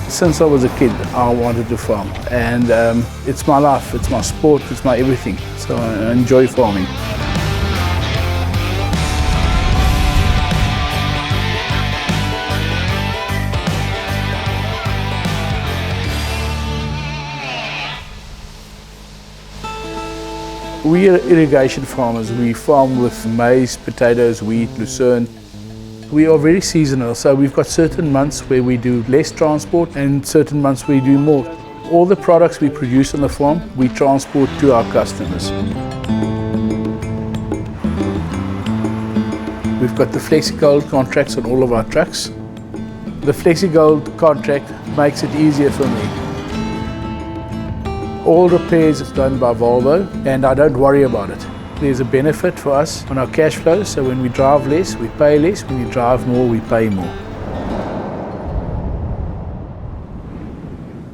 Since I was a kid, I wanted to farm, and it's my life, it's my sport, it's my everything. So I enjoy farming. We are irrigation farmers. We farm with maize, potatoes, wheat, lucerne. We are very seasonal, so we've got certain months where we do less transport and certain months we do more. All the products we produce on the farm, we transport to our customers. We've got the Flexi-Gold contracts on all of our trucks. The Flexi-Gold contract makes it easier for me. All repairs is done by Volvo, and I don't worry about it. There's a benefit for us on our cash flow, so when we drive less, we pay less. When we drive more, we pay more.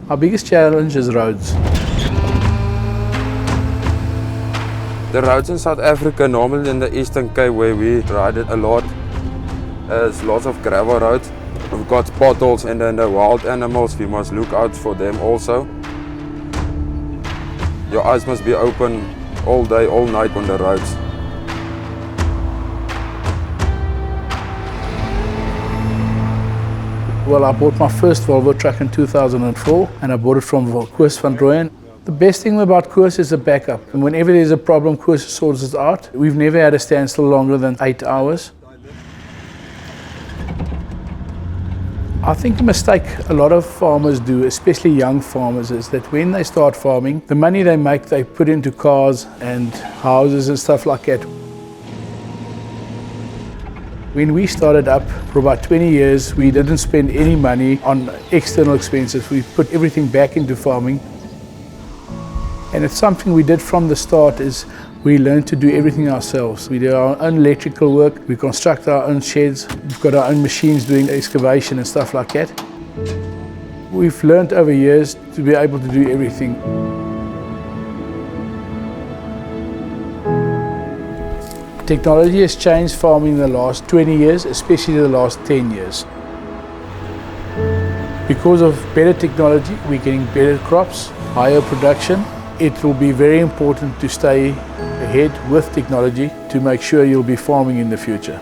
Our biggest challenge is roads. The roads in South Africa, normally in the Eastern Cape where we ride it a lot, there's lots of gravel roads. We've got potholes, and then the wild animals, we must look out for them also. Your eyes must be open all day, all night on the roads. Well, I bought my first Volvo truck in 2004, and I bought it from Koos van Rooyen. The best thing about Koos is the backup. And whenever there's a problem, Koos sorts it out. We've never had a standstill longer than 8 hours. I think a mistake a lot of farmers do, especially young farmers, is that when they start farming, the money they make, they put into cars and houses and stuff like that. When we started up for about 20 years, we didn't spend any money on external expenses. We put everything back into farming. And it's something we did from the start is we learned to do everything ourselves. We do our own electrical work, we construct our own sheds, we've got our own machines doing excavation and stuff like that. We've learned over years to be able to do everything. Technology has changed farming in the last 20 years, especially the last 10 years. Because of better technology, we're getting better crops, higher production. It will be very important to stay ahead with technology to make sure you'll be farming in the future.